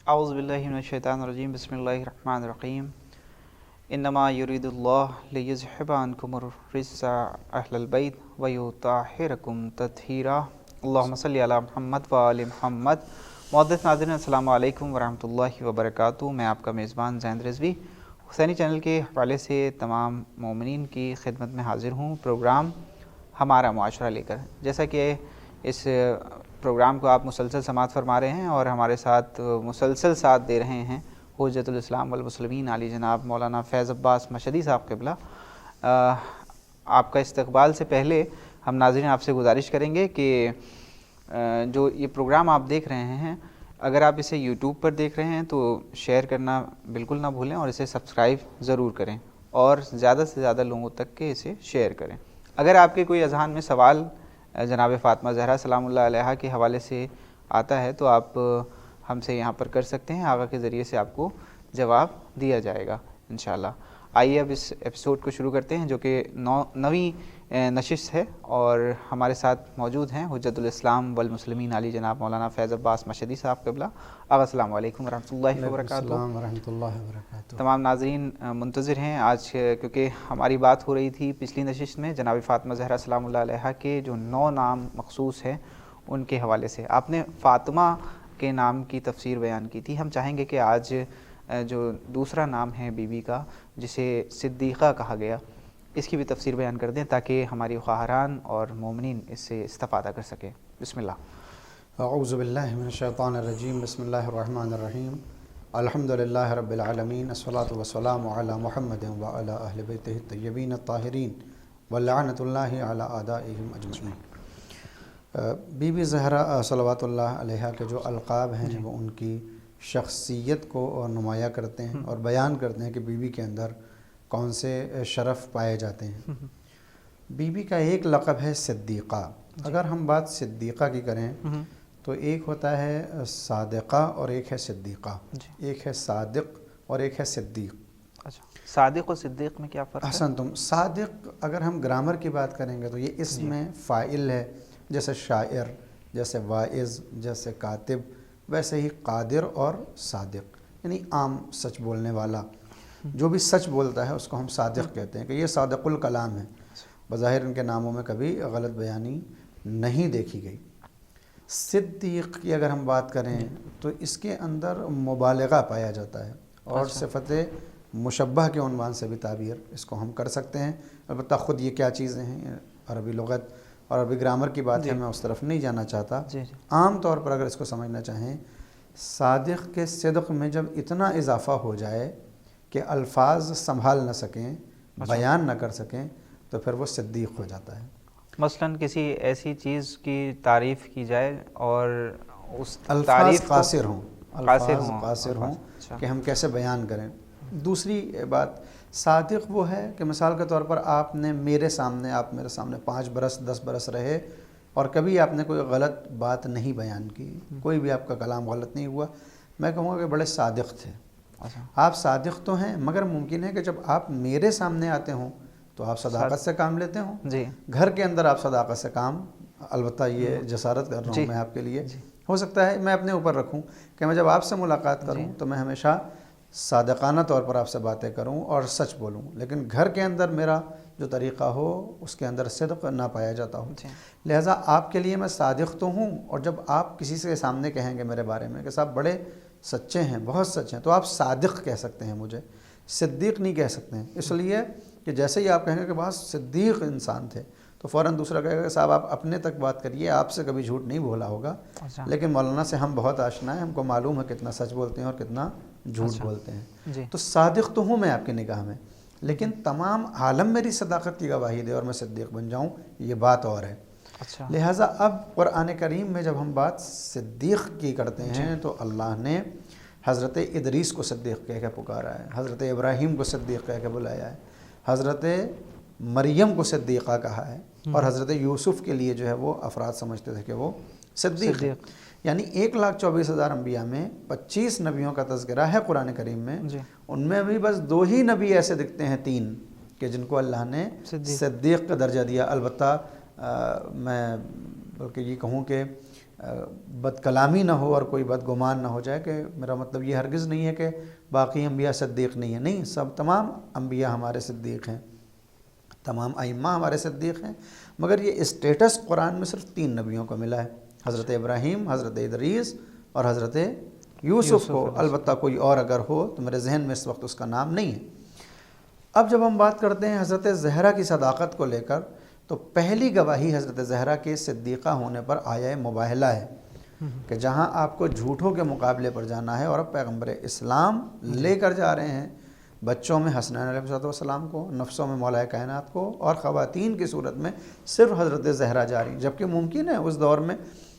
اعوذ باللہ من الشیطان الرجیم بسم اللہ الرحمن الرحیم انما یرید اللہ لیذھب عنکم الرجس اہل البیت ویطہرکم تطہیرا اللہم صلی علی محمد وآل محمد۔ معزز ناظرین السلام علیکم ورحمۃ اللہ وبرکاتہ۔ میں آپ کا میزبان زین رضوی حسینی چینل کے حوالے سے تمام مومنین کی خدمت میں حاضر ہوں، پروگرام ہمارا معاشرہ لے کر۔ جیسا کہ اس پروگرام کو آپ مسلسل سماعت فرما رہے ہیں اور ہمارے ساتھ مسلسل ساتھ دے رہے ہیں حجت الاسلام والمسلمین علی جناب مولانا فیض عباس مشہدی صاحب قبلہ۔ آپ کا استقبال سے پہلے ہم ناظرین آپ سے گزارش کریں گے کہ جو یہ پروگرام آپ دیکھ رہے ہیں، اگر آپ اسے یوٹیوب پر دیکھ رہے ہیں تو شیئر کرنا بالکل نہ بھولیں اور اسے سبسکرائب ضرور کریں اور زیادہ سے زیادہ لوگوں تک کے اسے شیئر کریں۔ اگر آپ کے کوئی اذہان میں سوال جناب فاطمہ زہرا سلام اللہ علیہا کے حوالے سے آتا ہے تو آپ ہم سے یہاں پر کر سکتے ہیں، آغا کے ذریعے سے آپ کو جواب دیا جائے گا انشاءاللہ۔ آئیے اب اس ایپیسوڈ کو شروع کرتے ہیں جو کہ نویں نشست ہے، اور ہمارے ساتھ موجود ہیں حجت الاسلام والمسلمین علی جناب مولانا فیض عباس مشہدی صاحب قبلہ۔ آغا السلام علیکم ورحمۃ اللہ وبرکاتہ۔ السلام ورحمۃ اللہ وبرکاتہ۔ تمام ناظرین منتظر ہیں آج، کیونکہ ہماری بات ہو رہی تھی پچھلی نشست میں جناب فاطمہ زہرا سلام اللہ علیہا کے جو 9 نام مخصوص ہیں ان کے حوالے سے۔ آپ نے فاطمہ کے نام کی تفسیر بیان کی تھی، ہم چاہیں گے کہ آج جو دوسرا نام ہے بی بی کا جسے صدیقہ کہا گیا، اس کی بھی تفسیر بیان کر دیں تاکہ ہماری خواہران اور مومنین اس سے استفادہ کر سکیں۔ بسم اللہ۔ اعوذ باللہ من الشیطان الرجیم، بسم اللہ الرحمن الرحیم، الحمد للہ رب العالمین، الصلاۃ والسلام علی محمد وعلی اہل بیتہ الطیبین الطاہرین ولعنۃ اللہ علی اعدائہم اجمعین۔ بی بی زہرا صلوات اللہ علیہا کے جو القاب ہیں وہ ان کی شخصیت کو نمایاں کرتے ہیں اور بیان کرتے ہیں کہ بی بی کے اندر کون سے شرف پائے جاتے ہیں۔ بی بی کا ایک لقب ہے صدیقہ۔ اگر ہم بات صدیقہ کی کریں تو ایک ہوتا ہے صادقہ اور ایک ہے صدیقہ، ایک ہے صادق اور ایک ہے صدیق۔ اچھا، صادق و صدیق میں کیا فرق ہے؟ احسن تم۔ صادق اگر ہم گرامر کی بات کریں گے تو یہ اس میں فاعل ہے، جیسے شاعر، جیسے واعظ، جیسے کاتب، ویسے ہی قادر اور صادق، یعنی عام سچ بولنے والا، جو بھی سچ بولتا ہے اس کو ہم صادق کہتے ہیں کہ یہ صادق الکلام ہے۔ بظاہر ان کے ناموں میں کبھی غلط بیانی نہیں دیکھی گئی۔ صدیق کی اگر ہم بات کریں تو اس کے اندر مبالغہ پایا جاتا ہے اور صفت مشبہ کے عنوان سے بھی تعبیر اس کو ہم کر سکتے ہیں۔ البتہ خود یہ کیا چیزیں ہیں، عربی لغت اور عربی گرامر کی بات ہے، میں اس طرف نہیں جانا چاہتا۔ عام طور پر اگر اس کو سمجھنا چاہیں، صادق کے صدق میں جب اتنا اضافہ ہو جائے کہ الفاظ سنبھال نہ سکیں، بیان نہ کر سکیں، تو پھر وہ صدیق ہو جاتا ہے۔ مثلاً کسی ایسی چیز کی تعریف کی جائے اور اس الفاظ قاصر ہوں کہ ہم کیسے بیان کریں۔ دوسری بات، صادق وہ ہے کہ مثال کے طور پر آپ نے میرے سامنے 5 برس 10 برس رہے اور کبھی آپ نے کوئی غلط بات نہیں بیان کی، کوئی بھی آپ کا کلام غلط نہیں ہوا، میں کہوں گا کہ بڑے صادق تھے۔ آپ صادق تو ہیں، مگر ممکن ہے کہ جب آپ میرے سامنے آتے ہوں تو آپ صداقت سے کام لیتے ہوں۔ گھر کے اندر آپ صداقت سے کام، البتہ یہ جسارت کر رہا ہوں میں آپ کے لیے، ہو سکتا ہے میں اپنے اوپر رکھوں کہ میں جب آپ سے ملاقات کروں تو میں ہمیشہ صادقانہ طور پر آپ سے باتیں کروں اور سچ بولوں، لیکن گھر کے اندر میرا جو طریقہ ہو اس کے اندر صدق نہ پایا جاتا ہو۔ لہٰذا آپ کے لیے میں صادق تو ہوں، اور جب آپ کسی سے سامنے کہیں گے میرے بارے میں کہ صاحب بڑے سچے ہیں، بہت سچ ہیں، تو آپ صادق کہہ سکتے ہیں، مجھے صدیق نہیں کہہ سکتے ہیں، اس لیے کہ جیسے ہی آپ کہیں گے کہ بہت صدیق انسان تھے تو فوراً دوسرا کہے گا کہ صاحب آپ اپنے تک بات کریے، آپ سے کبھی جھوٹ نہیں بولا ہوگا، لیکن مولانا سے ہم بہت آشنا ہیں، ہم کو معلوم ہے کتنا سچ بولتے ہیں اور کتنا جھوٹ بولتے ہیں۔ تو صادق تو ہوں میں آپ کی نگاہ میں، لیکن تمام عالم میری صداقت کی گواہی دے اور میں صدیق بن جاؤں، یہ بات اور ہے۔ لہٰذا اب قرآن کریم میں جب ہم بات صدیق کی کرتے ہیں تو اللہ نے حضرت ادریس کو صدیق کہہ کے پکارا ہے، حضرت ابراہیم کو صدیق کہہ کے بلایا ہے، حضرت مریم کو صدیقہ کہا ہے، اور حضرت یوسف کے لیے جو ہے وہ افراد سمجھتے تھے کہ وہ صدیق ہے۔ یعنی 1,24,000 انبیاء میں 25 نبیوں کا تذکرہ ہے قرآن کریم میں، ان میں بھی بس 2 ہی نبی ایسے دکھتے ہیں، 3، کہ جن کو اللہ نے صدیق کا درجہ دیا۔ البتہ میں بلکہ یہ کہوں کہ بد کلامی نہ ہو اور کوئی بدگمان نہ ہو جائے کہ میرا مطلب یہ ہرگز نہیں ہے کہ باقی انبیاء صدیق نہیں ہیں، نہیں، سب تمام انبیاء ہمارے صدیق ہیں، تمام ائمہ ہمارے صدیق ہیں، مگر یہ اسٹیٹس قرآن میں صرف 3 نبیوں کو ملا ہے، حضرت ابراہیم، حضرت ادریس اور حضرت یوسف کو۔ البتہ کوئی اور اگر ہو تو میرے ذہن میں اس وقت اس کا نام نہیں ہے۔ اب جب ہم بات کرتے ہیں حضرت زہرا کی صداقت کو لے کر، تو پہلی گواہی حضرت زہرا کے صدیقہ ہونے پر آیہ مباہلہ ہے کہ جہاں آپ کو جھوٹوں کے مقابلے پر جانا ہے اور اب پیغمبر اسلام لے کر جا رہے ہیں بچوں میں حسنین علیہ السلام کو، نفسوں میں مولا کائنات کو، اور خواتین کی صورت میں صرف حضرت زہرا جاری، جبکہ ممکن ہے اس دور میں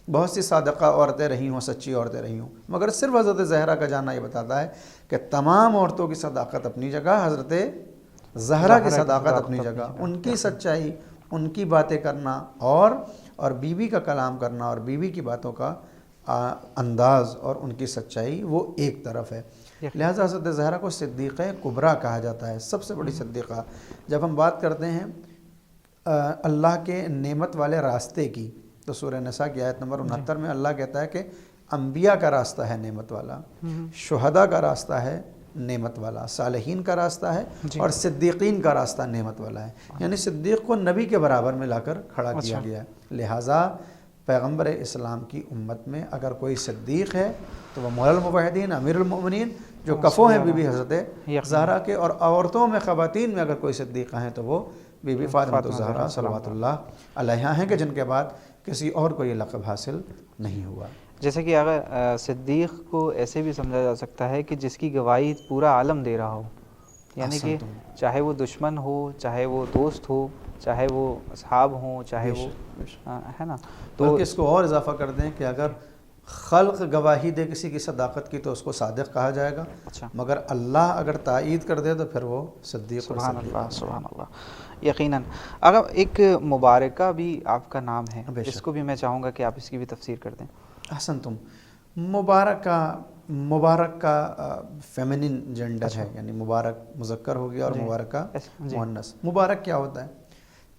بہت سی صادقہ عورتیں رہی ہوں، سچی عورتیں رہی ہوں، مگر صرف حضرت زہرا کا جانا یہ بتاتا ہے کہ تمام عورتوں کی صداقت اپنی جگہ، حضرت زہرا کی صداقت اپنی جگہ، ان کی سچائی، ان کی باتیں کرنا اور بیوی کا کلام کرنا اور بیوی کی باتوں کا انداز اور ان کی سچائی وہ ایک طرف ہے۔ لہٰذا حضرت زہرا کو صدیقہ کبریٰ کہا جاتا ہے، سب سے بڑی صدیقہ۔ جب ہم بات کرتے ہیں اللہ کے نعمت والے راستے کی، تو سورہ نساء کی آیت نمبر 69 میں اللہ کہتا ہے کہ انبیاء کا راستہ ہے نعمت والا، شہداء کا راستہ ہے نعمت والا، صالحین کا راستہ ہے اور صدیقین کا راستہ نعمت والا ہے، یعنی صدیق کو نبی کے برابر میں لا کر کھڑا کیا گیا ہے۔ لہٰذا پیغمبر اسلام کی امت میں اگر کوئی صدیق ہے تو وہ مولا الموحدین، امیر المؤمنین جو کفو ہیں بی بی حضرت زہرا کے، اور عورتوں میں، خواتین میں اگر کوئی صدیقہ ہیں تو وہ بی بی فاطمہ الزہرا صلوات اللہ علیہا ہیں، کہ جن کے بعد کسی اور کو یہ لقب حاصل نہیں ہوا۔ جیسے کہ اگر صدیق کو ایسے بھی سمجھا جا سکتا ہے کہ جس کی گواہی پورا عالم دے رہا ہو، یعنی کہ چاہے وہ دشمن ہو، چاہے وہ دوست ہو، چاہے وہ اصحاب ہوں، چاہے وہ ہے نا، تو اس کو اور اضافہ کر دیں کہ اگر خلق گواہی دے کسی کی صداقت کی تو اس کو صادق کہا جائے گا، مگر اللہ اگر تائید کر دے تو پھر وہ صدیق۔ سبحان اللہ، سبحان اللہ۔ یقیناً اگر ایک مبارکہ بھی آپ کا نام ہے، اس کو بھی میں چاہوں گا کہ آپ اس کی بھی تفسیر کر دیں۔ احسنتم۔ مبارک کا فیمنن جنڈر ہے، یعنی مبارک مذکر ہو گیا اور مبارکہ مؤنث۔ مبارک کیا ہوتا ہے؟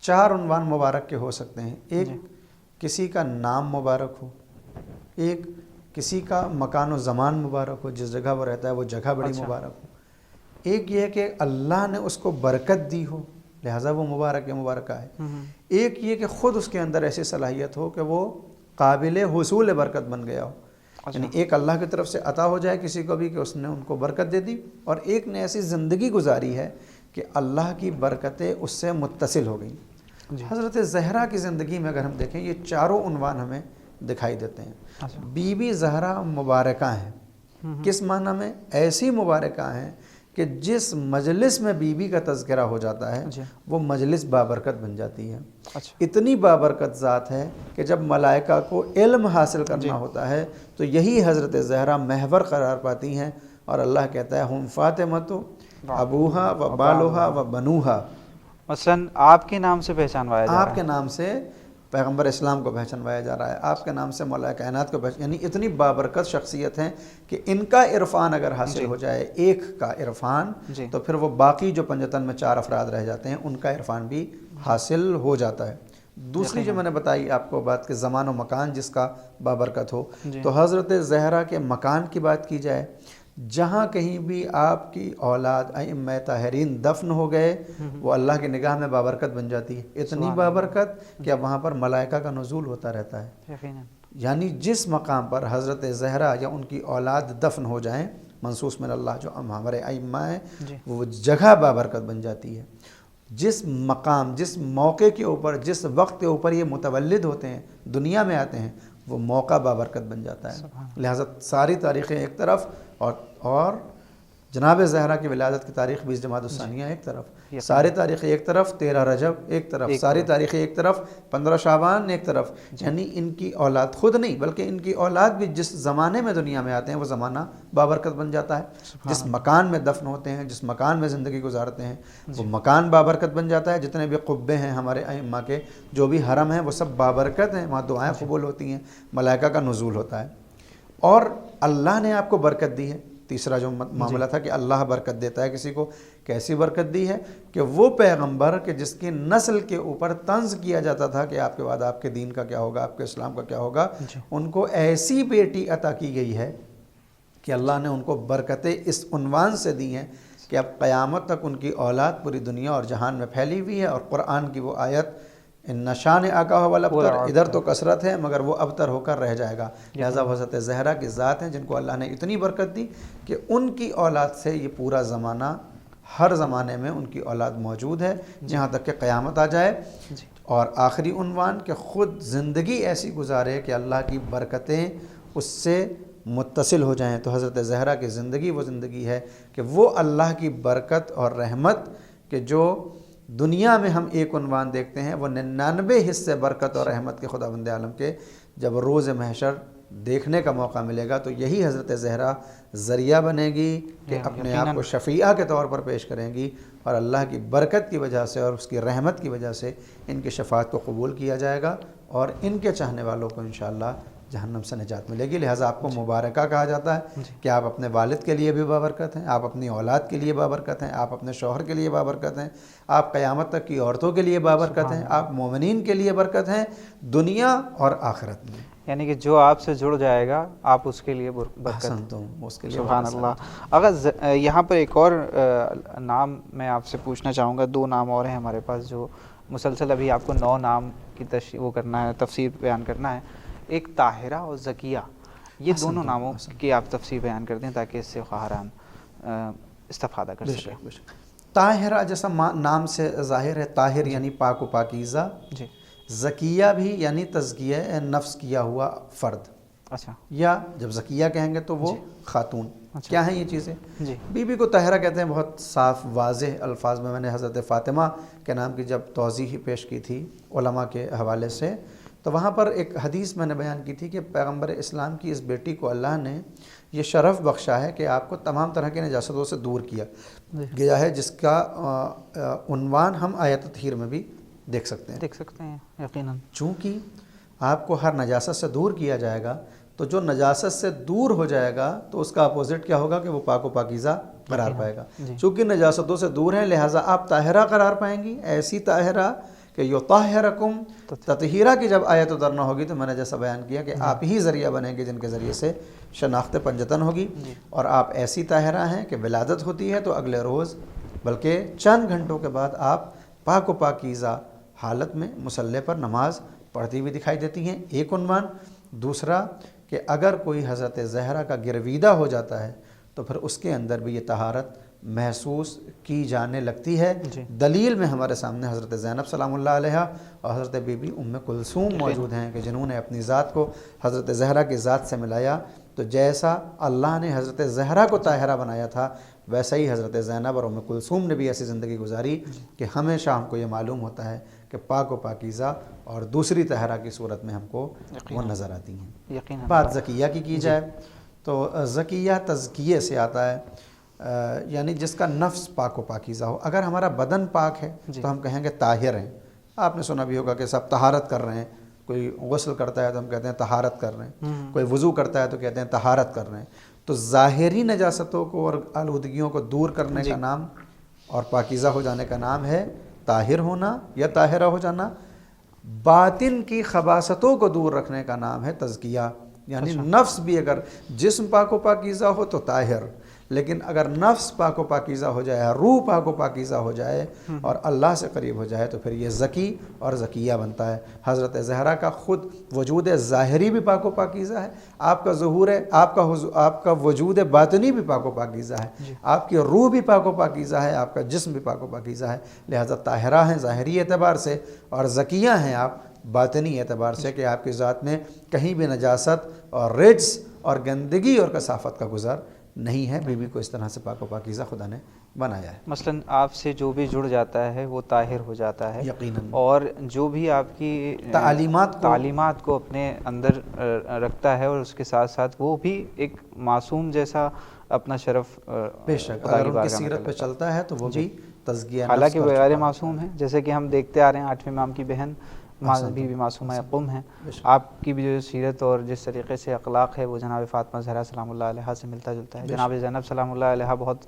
4 عنوان مبارک کے ہو سکتے ہیں۔ ایک کسی کا نام مبارک ہو، ایک کسی کا مکان و زمان مبارک ہو، جس جگہ وہ رہتا ہے وہ جگہ بڑی مبارک ہو، ایک یہ کہ اللہ نے اس کو برکت دی ہو لہٰذا وہ مبارک مبارکہ ہے، ایک یہ کہ خود اس کے اندر ایسی صلاحیت ہو کہ وہ قابل حصول برکت بن گیا ہو، یعنی ایک اللہ کی طرف سے عطا ہو جائے کسی کو بھی کہ اس نے ان کو برکت دے دی، اور ایک نے ایسی زندگی گزاری ہے کہ اللہ کی برکتیں اس سے متصل ہو گئیں۔ حضرت زہرا کی زندگی میں اگر ہم دیکھیں یہ 4 عنوان ہمیں دکھائی دیتے ہیں۔ بی بی زہرا مبارکہ ہیں، کس معنی میں؟ ایسی مبارکہ ہیں کہ جس مجلس میں بی بی کا تذکرہ ہو جاتا ہے وہ مجلس بابرکت بن جاتی ہے۔ اتنی بابرکت ذات ہے کہ جب ملائکہ کو علم حاصل کرنا ہوتا ہے تو یہی حضرت زہرا محور قرار پاتی ہیں، اور اللہ کہتا ہے ہم فاطمۃ ابوہا و بالوہا و بنوہا، مثلاً آپ کے نام سے پہچانوایا جا رہا ہے، آپ کے نام سے پیغمبر اسلام کو پہچانوایا جا رہا ہے، آپ کے نام سے مولا کائنات کو یعنی اتنی بابرکت شخصیت ہیں کہ ان کا عرفان اگر حاصل ہو جائے، ایک کا عرفان، تو پھر وہ باقی جو 55 میں 4 افراد رہ جاتے ہیں ان کا عرفان بھی حاصل ہو جاتا ہے۔ دوسری جو میں نے بتائی آپ کو بات کہ زمان و مکان جس کا بابرکت ہو، تو حضرت زہرا کے مکان کی بات کی جائے، جہاں کہیں بھی آپ کی اولاد ائمہ طاہرین دفن ہو گئے وہ اللہ کی نگاہ میں بابرکت بن جاتی ہے، اتنی بابرکت کہ اب وہاں پر ملائکہ کا نزول ہوتا رہتا ہے۔ یعنی جس مقام پر حضرت زہرا یا ان کی اولاد دفن ہو جائیں منصوص من اللہ جو ہمارے ائمہ ہیں، وہ جگہ بابرکت بن جاتی ہے۔ جس مقام، جس موقع کے اوپر، جس وقت کے اوپر یہ متولد ہوتے ہیں، دنیا میں آتے ہیں، وہ موقع بابرکت بن جاتا ہے۔ لہٰذا ساری تاریخیں ایک طرف اور جناب زہرا کی ولادت کی تاریخ 20 جمادی الثانیہ ایک طرف، ساری تاریخیں ایک طرف، 13 رجب ایک طرف، ساری تاریخیں ایک طرف، 15 شعبان ایک طرف، یعنی ان کی اولاد خود نہیں بلکہ ان کی اولاد بھی جس زمانے میں دنیا میں آتے ہیں وہ زمانہ بابرکت بن جاتا ہے۔ جس مکان میں دفن ہوتے ہیں، جس مکان میں زندگی گزارتے ہیں وہ مکان بابرکت بن جاتا ہے۔ جتنے بھی قبے ہیں ہمارے ائمہ کے، جو بھی حرم ہیں، وہ سب بابرکت ہیں، وہاں دعائیں قبول ہوتی ہیں، ملائکہ کا نزول ہوتا ہے۔ اور اللہ نے آپ کو برکت دی ہے، تیسرا جو معاملہ تھا کہ اللہ برکت دیتا ہے کسی کو، کیسی برکت دی ہے کہ وہ پیغمبر کہ جس کی نسل کے اوپر طنز کیا جاتا تھا کہ آپ کے بعد آپ کے دین کا کیا ہوگا، آپ کے اسلام کا کیا ہوگا، ان کو ایسی بیٹی عطا کی گئی ہے کہ اللہ نے ان کو برکتیں اس عنوان سے دی ہیں کہ اب قیامت تک ان کی اولاد پوری دنیا اور جہان میں پھیلی ہوئی ہے. اور قرآن کی وہ آیت ان نشان آقا والابتر، ادھر تو کثرت ہے مگر وہ ابتر ہو کر رہ جائے گا. لہٰذا حضرت زہرا کی ذات ہیں جن کو اللہ نے اتنی برکت دی کہ ان کی اولاد سے یہ پورا زمانہ، ہر زمانے میں ان کی اولاد موجود ہے جہاں تک کہ قیامت آ جائے. اور آخری عنوان کہ خود زندگی ایسی گزارے کہ اللہ کی برکتیں اس سے متصل ہو جائیں. تو حضرت زہرا کی زندگی وہ زندگی ہے کہ وہ اللہ کی برکت اور رحمت کہ جو دنیا میں ہم ایک عنوان دیکھتے ہیں وہ 99 حصے برکت اور رحمت کے خداوند عالم کے جب روز محشر دیکھنے کا موقع ملے گا تو یہی حضرت زہرا ذریعہ بنے گی کہ اپنے آپ کو شفیعہ کے طور پر پیش کریں گی، اور اللہ کی برکت کی وجہ سے اور اس کی رحمت کی وجہ سے ان کی شفاعت کو قبول کیا جائے گا اور ان کے چاہنے والوں کو انشاءاللہ جہنم سے نجات ملے گی. لہٰذا آپ کو مبارکہ کہا جاتا ہے کہ آپ اپنے والد کے لیے بھی بابرکت ہیں، آپ اپنی اولاد کے لیے بابرکت ہیں، آپ اپنے شوہر کے لیے بابرکت ہیں، آپ قیامت تک کی عورتوں کے لیے بابرکت ہیں، آپ مومنین کے لیے برکت ہیں دنیا اور آخرت میں. یعنی کہ جو آپ سے جڑ جائے گا آپ اس کے لیے برکت. اس کے لیے سبحان اللہ. اگر یہاں پر ایک اور نام میں آپ سے پوچھنا چاہوں گا، 2 نام اور ہیں ہمارے پاس جو مسلسل ابھی آپ کو 9 نام کی وہ کرنا ہے، تفسیر بیان کرنا ہے. ایک طاہرہ اور زکیہ، یہ دونوں ناموں کی آپ تفسیر بیان کر دیں تاکہ اس سے خواہران استفادہ کر سکیں. طاہرہ جیسا نام سے ظاہر ہے، طاہر یعنی پاک و پاکیزہ، زکیہ بھی یعنی تزکیہ نفس کیا ہوا فرد. اچھا. یا جب زکیہ کہیں گے تو وہ خاتون. کیا ہیں یہ چیزیں؟ بی بی کو طاہرہ کہتے ہیں بہت صاف واضح الفاظ میں. میں نے حضرت فاطمہ کے نام کی جب توضیح پیش کی تھی علماء کے حوالے سے تو وہاں پر ایک حدیث میں نے بیان کی تھی کہ پیغمبر اسلام کی اس بیٹی کو اللہ نے یہ شرف بخشا ہے کہ آپ کو تمام طرح کی نجاستوں سے دور کیا گیا ہے، جس کا عنوان ہم آیت تطہیر میں بھی دیکھ سکتے ہیں یقیناً. چونکہ آپ کو ہر نجاست سے دور کیا جائے گا تو جو نجاست سے دور ہو جائے گا تو اس کا اپوزٹ کیا ہوگا کہ وہ پاک و پاکیزہ قرار پائے گا. چونکہ نجاستوں سے دور ہیں لہٰذا آپ طاہرہ قرار پائیں گی، ایسی طاہرہ کہ یطہرکم. تطہیرہ کی جب آیت اترنا ہوگی تو میں نے جیسا بیان کیا کہ آپ ہی ذریعہ بنیں گے جن کے ذریعے سے شناخت پنجتن ہوگی. اور آپ ایسی طاہرہ ہیں کہ ولادت ہوتی ہے تو اگلے روز بلکہ چند گھنٹوں کے بعد آپ پاک و پاکیزہ حالت میں مصلی پر نماز پڑھتی ہوئی دکھائی دیتی ہیں. ایک عنوان. دوسرا کہ اگر کوئی حضرت زہرا کا گرویدہ ہو جاتا ہے تو پھر اس کے اندر بھی یہ طہارت محسوس کی جانے لگتی ہے. دلیل میں ہمارے سامنے حضرت زینب سلام اللہ علیہا اور حضرت بی بی ام کلثوم موجود ہیں کہ جنہوں نے اپنی ذات کو حضرت زہرا کی ذات سے ملایا. تو جیسا اللہ نے حضرت زہرا کو طاہرہ بنایا تھا ویسا ہی حضرت زینب اور ام کلثوم نے بھی ایسی زندگی گزاری کہ ہمیشہ ہم کو یہ معلوم ہوتا ہے کہ پاک و پاکیزہ اور دوسری طاہرہ کی صورت میں ہم کو وہ نظر آتی ہیں. بات زکیہ کی جائے تو زکیہ تزکیے سے آتا ہے، یعنی جس کا نفس پاک و پاکیزہ ہو. اگر ہمارا بدن پاک ہے تو ہم کہیں گے طاہر ہیں. آپ نے سنا بھی ہوگا کہ سب طہارت کر رہے ہیں. کوئی غسل کرتا ہے تو ہم کہتے ہیں طہارت کر رہے ہیں، کوئی وضو کرتا ہے تو کہتے ہیں طہارت کر رہے ہیں. تو ظاہری نجاستوں کو اور آلودگیوں کو دور کرنے کا نام اور پاکیزہ ہو جانے کا نام ہے طاہر ہونا یا طاہرہ ہو جانا. باطن کی خباثتوں کو دور رکھنے کا نام ہے تزکیہ. یعنی نفس بھی اگر جسم پاک و پاکیزہ ہو تو طاہر، لیکن اگر نفس پاک و پاکیزہ ہو جائے، روح پاک و پاکیزہ ہو جائے اور اللہ سے قریب ہو جائے تو پھر یہ زکی اور زکیہ بنتا ہے. حضرت زہرا کا خود وجود ظاہری بھی پاک و پاکیزہ ہے، آپ کا ظہور ہے، آپ کا وجود باطنی بھی پاک و پاکیزہ ہے، آپ کی روح بھی پاک و پاکیزہ ہے، آپ کا جسم بھی پاک و پاکیزہ ہے. لہذا طاہرہ ہیں ظاہری اعتبار سے اور زکیہ ہیں آپ باطنی اعتبار سے کہ آپ کی ذات میں کہیں بھی نجاست اور رجس اور گندگی اور کثافت کا گزر نہیں ہے. بی بی کو اس طرح سے پاک و پاکیزہ خدا نے بنایا ہے. مثلا آپ سے جو بھی جڑ جاتا ہے وہ طاہر ہو جاتا ہے یقیناً، اور جو بھی آپ کی تعلیمات کو اپنے اندر رکھتا ہے اور اس کے ساتھ ساتھ وہ بھی ایک معصوم جیسا اپنا شرف بے شک اگر ان کی سیرت پہ چلتا ہے تو وہ بھی تزکیہ. حالانکہ وہ غیر معصوم ہے، جیسے کہ ہم دیکھتے آ رہے ہیں 8ویں امام کی بہن بی بی معصومہ قم ہیں، آپ کی بھی جو سیرت اور جس طریقے سے اخلاق ہے وہ جناب فاطمہ زہرا سلام اللہ علیہا سے ملتا جلتا ہے. جناب زینب سلام اللہ علیہا بہت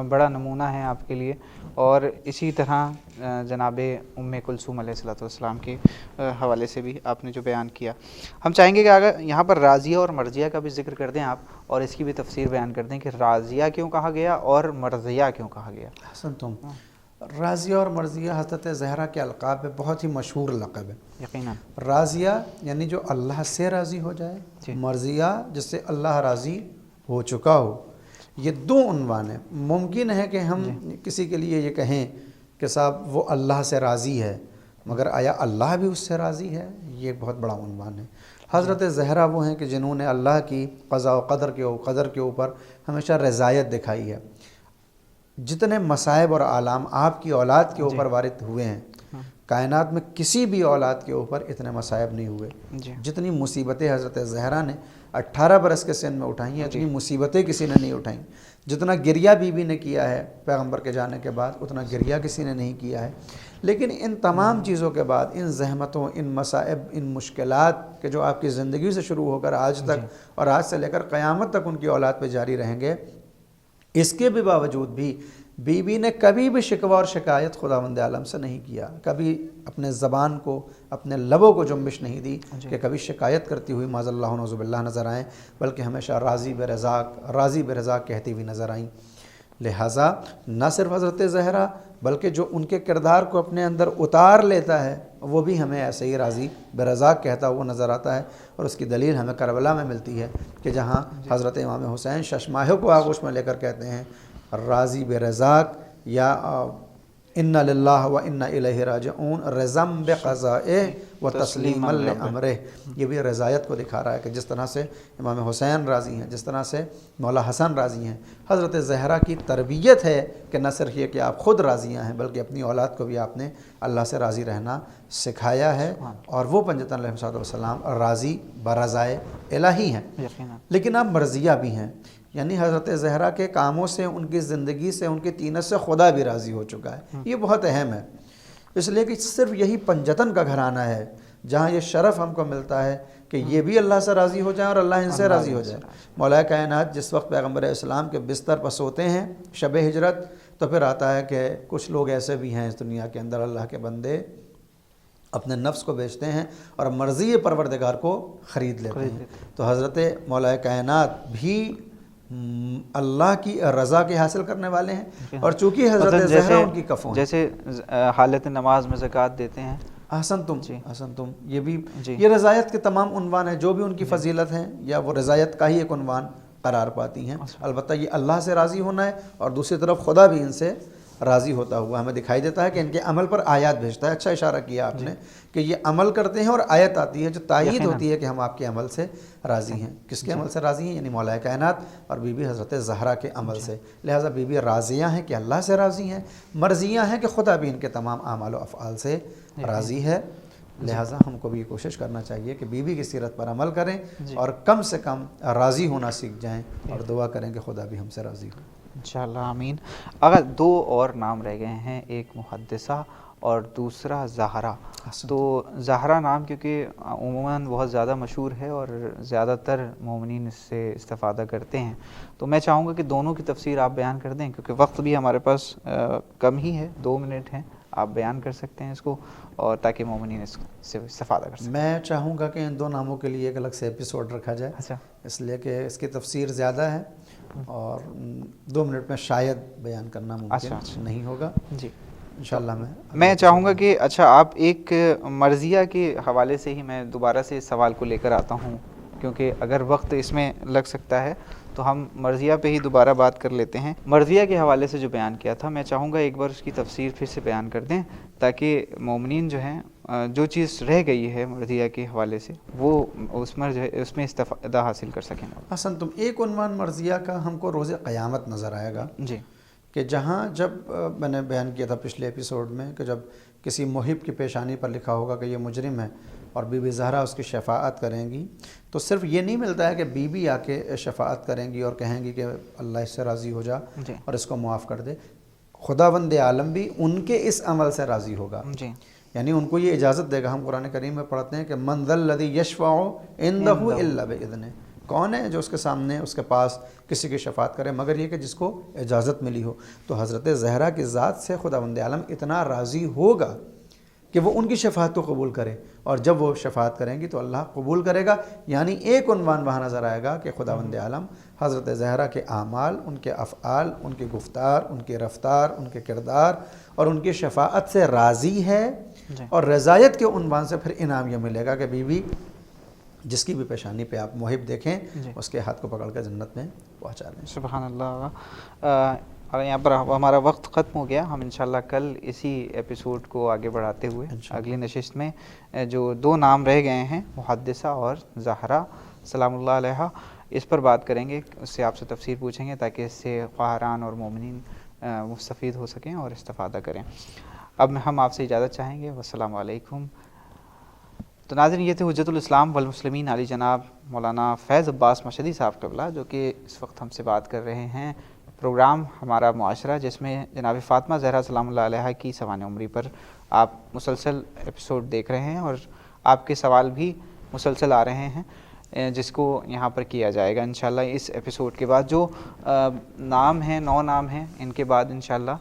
بڑا نمونہ ہے آپ کے لیے، اور اسی طرح جناب ام کلثوم علیہ الصلوۃ والسلام کے حوالے سے بھی آپ نے جو بیان کیا. ہم چاہیں گے کہ اگر یہاں پر راضیہ اور مرضیہ کا بھی ذکر کر دیں آپ، اور اس کی بھی تفسیر بیان کر دیں کہ راضیہ کیوں کہا گیا اور مرضیہ کیوں کہا گیا. حسن تم راضیہ اور مرضیہ حضرت زہرا کے القاب ہے، بہت ہی مشہور لقب ہے. یقیناً راضیہ یعنی جو اللہ سے راضی ہو جائے، مرضیہ جس سے اللہ راضی ہو چکا ہو. یہ دو عنوان ہیں. ممکن ہے کہ ہم کسی کے لیے یہ کہیں کہ صاحب وہ اللہ سے راضی ہے، مگر آیا اللہ بھی اس سے راضی ہے؟ یہ بہت بڑا عنوان ہے. حضرت زہرا وہ ہیں کہ جنہوں نے اللہ کی قضاء و قدر کے اوپر ہمیشہ رضایت دکھائی ہے. جتنے مصائب اور آلام آپ کی اولاد کے اوپر وارد ہوئے ہیں، کائنات میں کسی بھی اولاد کے اوپر اتنے مصائب نہیں ہوئے. جتنی مصیبتیں حضرت زہرا نے 18 برس کے سن میں اٹھائی ہیں، اتنی مصیبتیں کسی نے نہیں اٹھائیں. جتنا گریہ بی بی نے کیا ہے پیغمبر کے جانے کے بعد، اتنا گریہ کسی نے نہیں کیا ہے. لیکن ان تمام چیزوں کے بعد، ان زحمتوں، ان مصائب، ان مشکلات کہ جو آپ کی زندگی سے شروع ہو کر آج تک اور آج سے لے کر قیامت تک ان کی اولاد پہ جاری رہیں گے، اس کے بھی باوجود بھی بی بی نے کبھی بھی شکوہ اور شکایت خداوند عالم سے نہیں کیا. کبھی اپنے زبان کو، اپنے لبوں کو جنبش نہیں دی کہ کبھی شکایت کرتی ہوئی معاذ اللہ نعوذ باللہ نظر آئیں، بلکہ ہمیشہ راضی بے رضا کہتی ہوئی نظر آئیں. لہٰذا نہ صرف حضرت زہرا بلکہ جو ان کے کردار کو اپنے اندر اتار لیتا ہے وہ بھی ہمیں ایسے ہی راضی بے رضا کہتا ہوا نظر آتا ہے. اور اس کی دلیل ہمیں کربلا میں ملتی ہے کہ جہاں حضرت امام حسین ششماہوں کو آغوش میں لے کر کہتے ہیں راضی بے رضاک یا انا للہ و انا الیہ راجعون رضم بقضائہ و تسلیما لامرہ. یہ بھی رضایت کو دکھا رہا ہے کہ جس طرح سے امام حسین راضی ہیں، جس طرح سے مولا حسن راضی ہیں. حضرت زہرا کی تربیت ہے کہ نہ صرف یہ کہ آپ خود راضیاں ہیں بلکہ اپنی اولاد کو بھی آپ نے اللہ سے راضی رہنا سکھایا ہے. اور وہ پنجتن علیہ السلام راضی برضائے الہی ہیں. لیکن آپ مرضیہ بھی ہیں، یعنی حضرت زہرا کے کاموں سے، ان کی زندگی سے، ان کی طینت سے خدا بھی راضی ہو چکا ہے. یہ بہت اہم ہے، اس لیے کہ صرف یہی پنجتن کا گھرانہ ہے جہاں یہ شرف ہم کو ملتا ہے کہ یہ بھی اللہ سے راضی ہو جائیں اور اللہ ان سے راضی ہو جائے. مولا کائنات جس وقت پیغمبر اسلام کے بستر پر سوتے ہیں شب ہجرت، تو پھر آتا ہے کہ کچھ لوگ ایسے بھی ہیں اس دنیا کے اندر، اللہ کے بندے اپنے نفس کو بیچتے ہیں اور مرضی پروردگار کو خرید لیتے ہیں. تو حضرت مولا کائنات بھی اللہ کی رضا کے حاصل کرنے والے ہیں، اور چونکہ حضرت زہرا ان کی کفوں ہیں. جیسے حالت نماز میں زکوٰۃ دیتے ہیں. احسن تم یہ بھی یہ رضایت کے تمام عنوان ہیں. جو بھی ان کی فضیلت ہیں یا وہ رضایت کا ہی ایک عنوان قرار پاتی ہیں. البتہ یہ اللہ سے راضی ہونا ہے اور دوسری طرف خدا بھی ان سے راضی ہوتا ہوا ہمیں دکھائی دیتا ہے کہ ان کے عمل پر آیات بھیجتا ہے. اچھا اشارہ کیا آپ نے کہ یہ عمل کرتے ہیں اور آیت آتی ہے جو تائید ہوتی ہے کہ ہم آپ کے عمل سے راضی ہیں. کس کے عمل سے راضی ہیں؟ یعنی مولا کائنات اور بی بی حضرت زہرا کے عمل سے. لہٰذا بی بی راضیہ ہیں کہ اللہ سے راضی ہیں، مرضیہ ہیں کہ خدا بھی ان کے تمام اعمال و افعال سے راضی ہے. لہٰذا ہم کو بھی یہ کوشش کرنا چاہیے کہ بی بی کی سیرت پر عمل کریں اور کم سے کم راضی ہونا سیکھ جائیں اور دعا کریں کہ خدا بھی ہم سے راضی ہو. انشاءاللہ آمین. اگر دو اور نام رہ گئے ہیں، ایک محدثہ اور دوسرا زہرا. تو زہرا نام کیونکہ عموماً بہت زیادہ مشہور ہے اور زیادہ تر مومنین اس سے استفادہ کرتے ہیں، تو میں چاہوں گا کہ دونوں کی تفسیر آپ بیان کر دیں کیونکہ وقت بھی ہمارے پاس کم ہی ہے، 2 منٹ ہیں. آپ بیان کر سکتے ہیں اس کو اور تاکہ مومنین اس سے استفادہ کر سکیں. میں چاہوں گا کہ ان دو ناموں کے لیے ایک الگ سے ایپیسوڈ رکھا جائے. اچھا. اس لیے کہ اس کی تفسیر زیادہ ہے اور 2 منٹ میں شاید بیان کرنا ممکن نہیں ہوگا. جی انشاءاللہ میں چاہوں گا کہ اچھا آپ ایک مرضیہ کے حوالے سے ہی میں دوبارہ سے اس سوال کو لے کر آتا ہوں کیونکہ اگر وقت اس میں لگ سکتا ہے تو ہم مرضیہ پہ ہی دوبارہ بات کر لیتے ہیں. مرضیہ کے حوالے سے جو بیان کیا تھا میں چاہوں گا ایک بار اس کی تفسیر پھر سے بیان کر دیں تاکہ مومنین جو ہیں جو چیز رہ گئی ہے مرضیہ کے حوالے سے وہ اس میں استفادہ حاصل کر سکیں. حسن تم ایک عنوان مرضیہ کا ہم کو روز قیامت نظر آئے گا. جی. کہ جہاں جب میں نے بیان کیا تھا پچھلے ایپیسوڈ میں کہ جب کسی محب کی پیشانی پر لکھا ہوگا کہ یہ مجرم ہے اور بی بی زہرا اس کی شفاعت کریں گی، تو صرف یہ نہیں ملتا ہے کہ بی بی آ کے شفاعت کریں گی اور کہیں گی کہ اللہ اس سے راضی ہو جا اور اس کو معاف کر دے. خداوند عالم بھی ان کے اس عمل سے راضی ہوگا. یعنی ان کو یہ اجازت دے گا. ہم قرآن کریم میں پڑھتے ہیں کہ من ذا الذی یشفع عندہ الا باذنہ, کون ہے جو اس کے سامنے اس کے پاس کسی کی شفاعت کرے مگر یہ کہ جس کو اجازت ملی ہو. تو حضرت زہرا کی ذات سے خداوند عالم اتنا راضی ہوگا کہ وہ ان کی شفاعت کو قبول کرے, اور جب وہ شفاعت کریں گی تو اللہ قبول کرے گا. یعنی ایک عنوان وہاں نظر آئے گا کہ خداوند عالم حضرت زہرا کے اعمال, ان کے افعال, ان کی گفتار, ان کی رفتار, ان کے کردار اور ان کی شفاعت سے راضی ہے, اور رضایت کے عنوان سے پھر انعام یہ ملے گا کہ بیوی جس کی بھی پیشانی پہ آپ محب دیکھیں اس کے ہاتھ کو پکڑ کر جنت میں پہنچا دیں. سبحان اللہ. اور یہاں پر ہمارا وقت ختم ہو گیا. ہم انشاءاللہ کل اسی ایپیسوڈ کو آگے بڑھاتے ہوئے اگلی نشست میں جو 2 نام رہ گئے ہیں, محدثہ اور زہرا سلام اللہ علیہا, اس پر بات کریں گے, اس سے آپ سے تفسیر پوچھیں گے تاکہ اس سے خواہران اور مومنین مستفید ہو سکیں اور استفادہ کریں. اب ہم آپ سے اجازت چاہیں گے. والسلام علیکم. تو ناظرین, یہ تھے حجت الاسلام والمسلمین علی جناب مولانا فیض عباس مشہدی صاحب قبلہ, جو کہ اس وقت ہم سے بات کر رہے ہیں پروگرام ہمارا معاشرہ, جس میں جناب فاطمہ زہرا سلام اللہ علیہا کی سوانح عمری پر آپ مسلسل ایپیسوڈ دیکھ رہے ہیں, اور آپ کے سوال بھی مسلسل آ رہے ہیں جس کو یہاں پر کیا جائے گا انشاءاللہ. اس ایپیسوڈ کے بعد جو نام ہیں 9 نام ہیں, ان کے بعد انشاءاللہ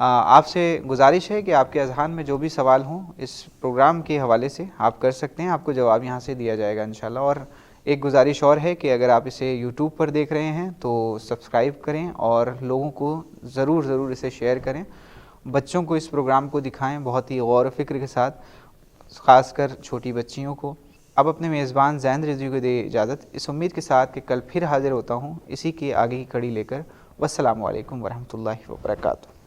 آپ سے گزارش ہے کہ آپ کے اذہان میں جو بھی سوال ہوں اس پروگرام کے حوالے سے آپ کر سکتے ہیں, آپ کو جواب یہاں سے دیا جائے گا انشاءاللہ. اور ایک گزارش اور ہے کہ اگر آپ اسے یوٹیوب پر دیکھ رہے ہیں تو سبسکرائب کریں اور لوگوں کو ضرور اسے شیئر کریں, بچوں کو اس پروگرام کو دکھائیں بہت ہی غور و فکر کے ساتھ, خاص کر چھوٹی بچیوں کو. اب اپنے میزبان زین رضوی کو دے اجازت, اس امید کے ساتھ کہ کل پھر حاضر ہوتا ہوں اسی کی آگے کی کڑی لے کر. والسلام علیکم ورحمۃ اللہ وبرکاتہ.